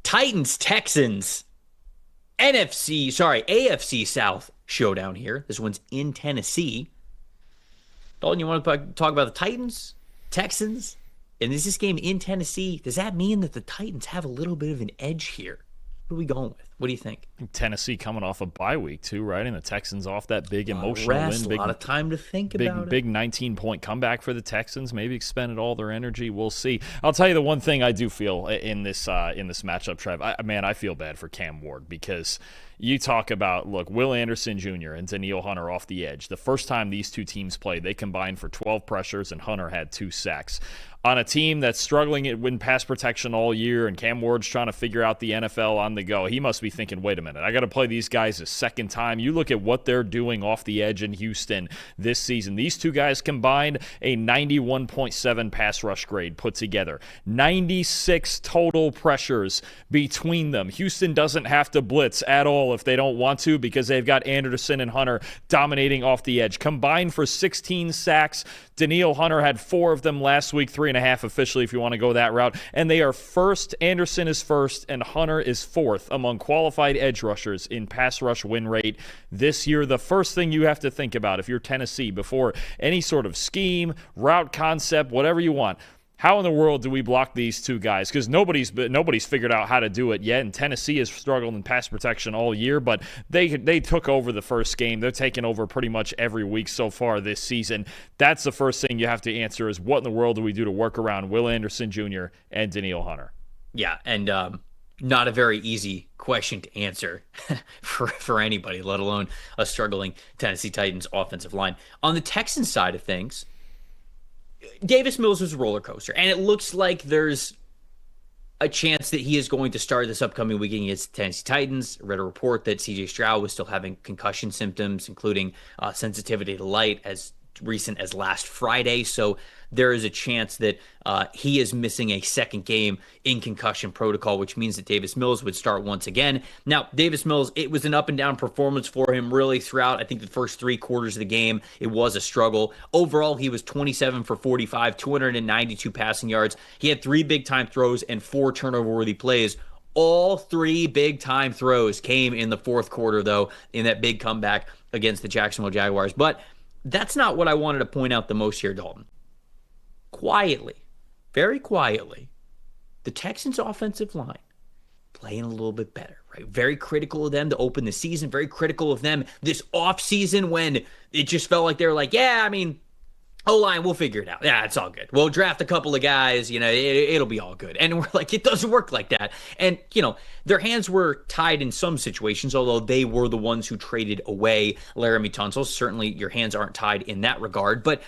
Titans, Texans, AFC South showdown here. This one's in Tennessee. Dalton, you want to talk about the Titans, Texans? And is this game in Tennessee? Does that mean that the Titans have a little bit of an edge here? What are we going with? What do you think? Tennessee coming off a bye week too, right? And the Texans off that big emotional win. Big, a lot of time to think about it. Big 19-point comeback for the Texans. Maybe expended all their energy. We'll see. I'll tell you the one thing I do feel in this matchup, Trev. I feel bad for Cam Ward because you talk about, look, Will Anderson Jr. and Danielle Hunter off the edge. The first time these two teams played, they combined for 12 pressures, and Hunter had 2 sacks. On a team that's struggling to win pass protection all year, and Cam Ward's trying to figure out the NFL on the go, he must be thinking, wait a minute, I got to play these guys a second time. You look at what they're doing off the edge in Houston this season. These two guys combined a 91.7 pass rush grade put together. 96 total pressures between them. Houston doesn't have to blitz at all if they don't want to because they've got Anderson and Hunter dominating off the edge. Combined for 16 sacks. Danielle Hunter had 4 of them last week, 3.5 officially if you want to go that route. And they are first. Anderson is first, and Hunter is 4th among qualified edge rushers in pass rush win rate this year. The first thing you have to think about if you're Tennessee before any sort of scheme, route concept, whatever you want, how in the world do we block these two guys? Because nobody's figured out how to do it yet, and Tennessee has struggled in pass protection all year, but they took over the first game. They're taking over pretty much every week so far this season. That's the first thing you have to answer is what in the world do we do to work around Will Anderson Jr. and Danielle Hunter? Yeah, and not a very easy question to answer for anybody, let alone a struggling Tennessee Titans offensive line. On the Texans side of things, Davis Mills was a roller coaster, and it looks like there's a chance that he is going to start this upcoming weekend against the Tennessee Titans. I read a report that C.J. Stroud was still having concussion symptoms, including sensitivity to light as recent as last Friday. So there is a chance that he is missing a second game in concussion protocol, which means that Davis Mills would start once again. Now, Davis Mills, it was an up and down performance for him really throughout. I think the first 3 quarters of the game, it was a struggle. Overall, he was 27 for 45, 292 passing yards. He had 3 big-time throws and 4 turnover-worthy plays. All 3 big-time throws came in the fourth quarter, though, in that big comeback against the Jacksonville Jaguars. But that's not what I wanted to point out the most here, Dalton. Quietly, very quietly, the Texans' offensive line playing a little bit better, right? Very critical of them to open the season, very critical of them this offseason when it just felt like they were like, yeah, I mean, O-line, we'll figure it out. Yeah, it's all good. We'll draft a couple of guys, it'll be all good. And we're like, it doesn't work like that. And, their hands were tied in some situations, although they were the ones who traded away Laramie Tunsil. Certainly your hands aren't tied in that regard. But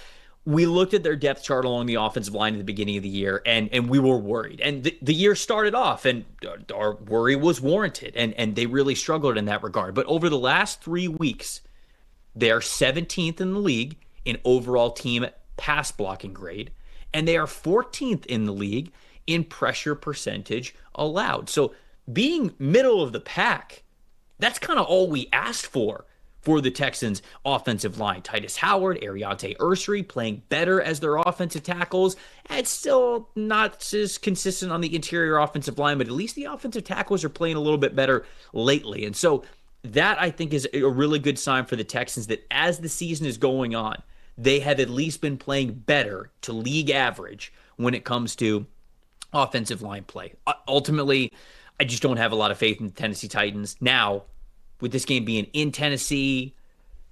we looked at their depth chart along the offensive line at the beginning of the year, and we were worried. And the year started off, and our worry was warranted, and they really struggled in that regard. But over the last 3 weeks, they are 17th in the league in overall team pass blocking grade, and they are 14th in the league in pressure percentage allowed. So being middle of the pack, that's kind of all we asked for the Texans offensive line. Titus Howard, Ariante Ursary playing better as their offensive tackles. It's still not as consistent on the interior offensive line, but at least the offensive tackles are playing a little bit better lately. And so that, I think, is a really good sign for the Texans that as the season is going on, they have at least been playing better to league average when it comes to offensive line play. Ultimately, I just don't have a lot of faith in the Tennessee Titans. Now, with this game being in Tennessee,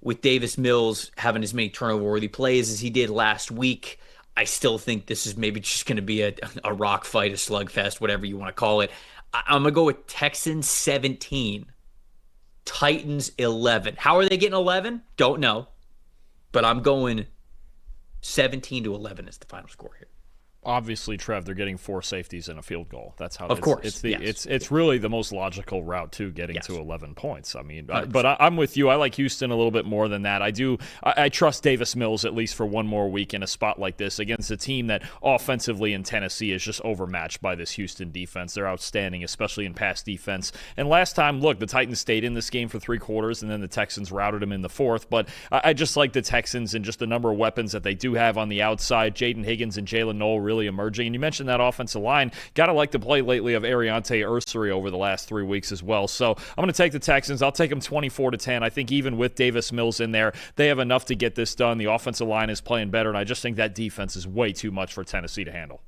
with Davis Mills having as many turnover-worthy plays as he did last week, I still think this is maybe just going to be a rock fight, a slugfest, whatever you want to call it. I'm going to go with Texans 17, Titans 11. How are they getting 11? Don't know. But I'm going 17-11 is the final score here. Obviously, Trev, they're getting 4 safeties and a field goal. That's how. Of course, it's really the most logical route to getting to 11 points. I mean, but I'm with you. I like Houston a little bit more than that. I trust Davis Mills at least for one more week in a spot like this against a team that offensively in Tennessee is just overmatched by this Houston defense. They're outstanding, especially in pass defense. And last time, look, the Titans stayed in this game for 3 quarters, and then the Texans routed them in the 4th. But I just like the Texans and just the number of weapons that they do have on the outside. Jaden Higgins and Jalen Noel really emerging. And you mentioned that offensive line. Got to like the play lately of Ariante Ursary over the last 3 weeks as well. So I'm going to take the Texans. I'll take them 24-10. I think even with Davis Mills in there, they have enough to get this done. The offensive line is playing better, and I just think that defense is way too much for Tennessee to handle.